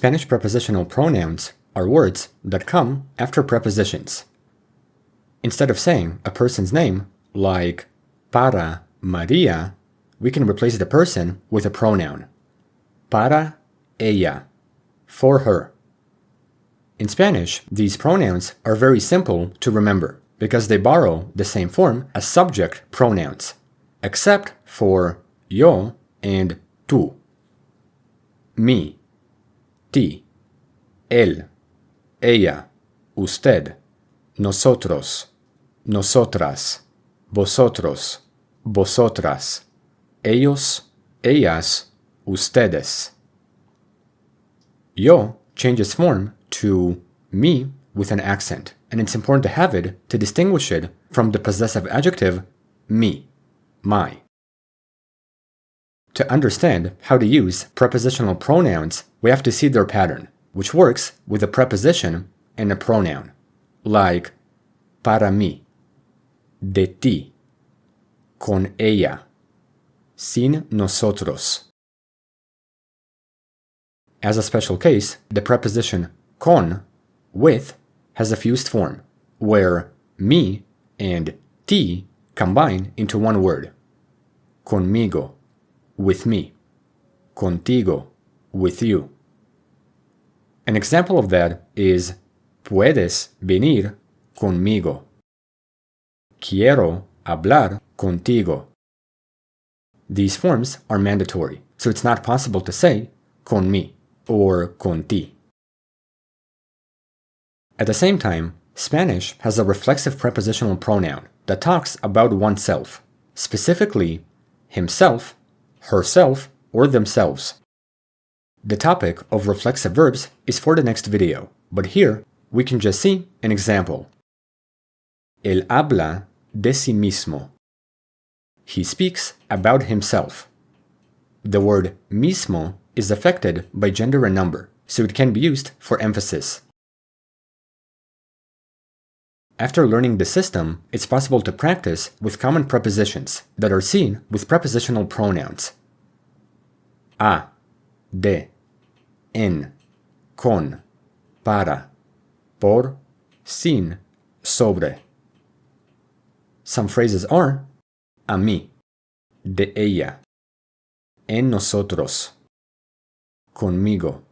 Spanish prepositional pronouns are words that come after prepositions. Instead of saying a person's name, like para María, we can replace the person with a pronoun. Para ella, for her. In Spanish, these pronouns are very simple to remember because they borrow the same form as subject pronouns, except for yo and tú. Mi, ti, él, ella, usted, nosotros, nosotras, vosotros, vosotras, ellos, ellas, ustedes. Yo changes form to me with an accent, and it's important to have it to distinguish it from the possessive adjective mi, my. To understand how to use prepositional pronouns, we have to see their pattern, which works with a preposition and a pronoun, like para mí, de ti, con ella, sin nosotros. As a special case, the preposition con, with, has a fused form, where mi and ti combine into one word. Conmigo, with me. Contigo, with you. An example of that is puedes venir conmigo. Quiero hablar contigo. These forms are mandatory, so it's not possible to say con mi or con ti. At the same time, Spanish has a reflexive prepositional pronoun that talks about oneself, specifically himself, herself, or themselves. The topic of reflexive verbs is for the next video, but here we can just see an example. Él habla de sí mismo. He speaks about himself. The word mismo is affected by gender and number, so it can be used for emphasis. After learning the system, it's possible to practice with common prepositions that are seen with prepositional pronouns. A, de, en, con, para, por, sin, sobre. Some phrases are a mí, de ella, en nosotros, conmigo,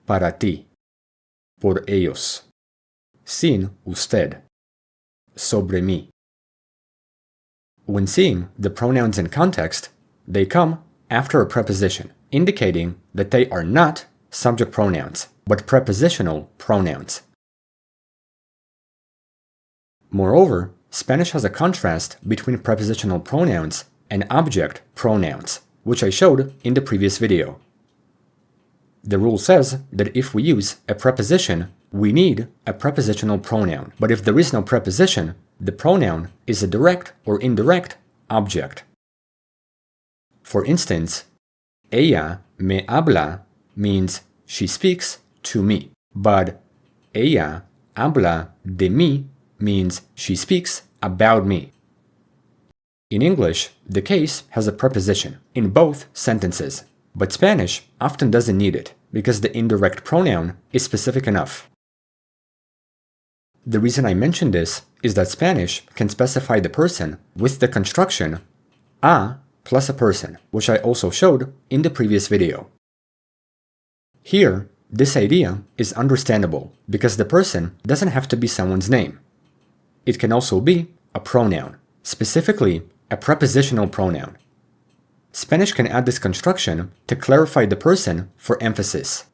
para ti, por ellos, sin usted, sobre mí. When seeing the pronouns in context, they come after a preposition, indicating that they are not subject pronouns, but prepositional pronouns. Moreover, Spanish has a contrast between prepositional pronouns and object pronouns, which I showed in the previous video. The rule says that if we use a preposition, we need a prepositional pronoun, but if there is no preposition, the pronoun is a direct or indirect object. For instance, ella me habla means she speaks to me, but ella habla de mí means she speaks about me. In English, the case has a preposition in both sentences, but Spanish often doesn't need it because the indirect pronoun is specific enough. The reason I mention this is that Spanish can specify the person with the construction a plus a person, which I also showed in the previous video. Here, this idea is understandable because the person doesn't have to be someone's name. It can also be a pronoun, specifically a prepositional pronoun. Spanish can add this construction to clarify the person for emphasis.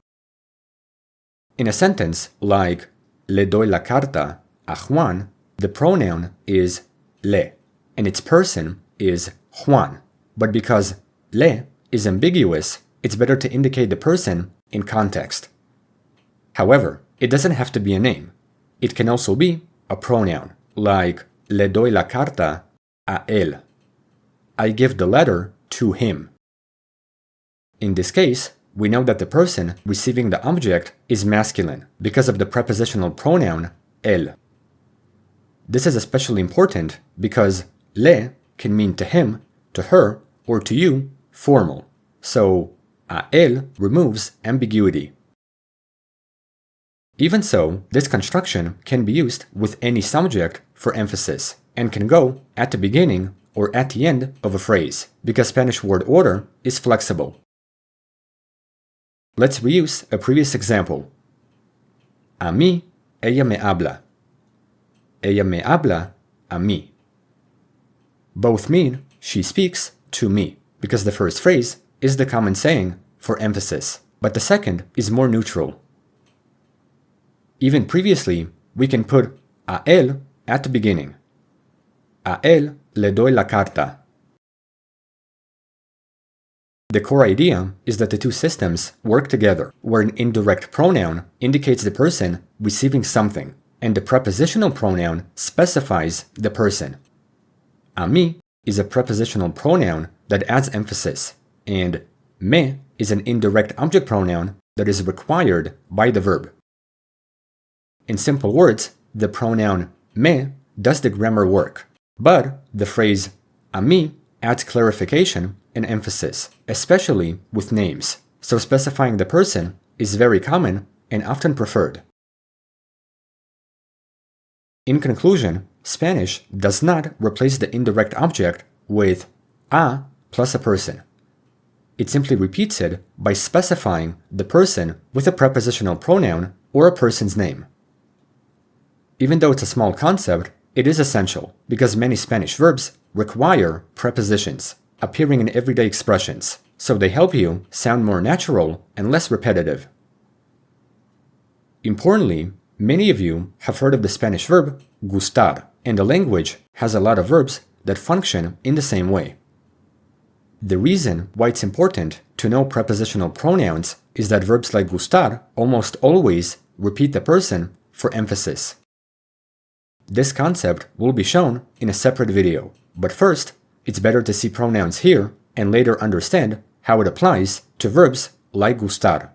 In a sentence like le doy la carta a Juan, the pronoun is le, and its person is Juan. But because le is ambiguous, it's better to indicate the person in context. However, it doesn't have to be a name. It can also be a pronoun, like le doy la carta a él. I give the letter to him. In this case, we know that the person receiving the object is masculine because of the prepositional pronoun él. This is especially important because le can mean to him, to her, or to you formal, so a él removes ambiguity. Even so, this construction can be used with any subject for emphasis and can go at the beginning or at the end of a phrase because Spanish word order is flexible. Let's reuse a previous example. A mí, ella me habla. Ella me habla a mí. Both mean she speaks to me because the first phrase is the common saying for emphasis, but the second is more neutral. Even previously, we can put a él at the beginning. A él le doy la carta. The core idea is that the two systems work together, where an indirect pronoun indicates the person receiving something, and the prepositional pronoun specifies the person. A mí is a prepositional pronoun that adds emphasis, and me is an indirect object pronoun that is required by the verb. In simple words, the pronoun me does the grammar work, but the phrase a mí adds clarification and emphasis, especially with names, so specifying the person is very common and often preferred. In conclusion, Spanish does not replace the indirect object with a plus a person. It simply repeats it by specifying the person with a prepositional pronoun or a person's name. Even though it's a small concept, it is essential because many Spanish verbs require prepositions appearing in everyday expressions, so they help you sound more natural and less repetitive. Importantly, many of you have heard of the Spanish verb gustar, and the language has a lot of verbs that function in the same way. The reason why it's important to know prepositional pronouns is that verbs like gustar almost always repeat the person for emphasis. This concept will be shown in a separate video, but first, it's better to see pronouns here and later understand how it applies to verbs like gustar.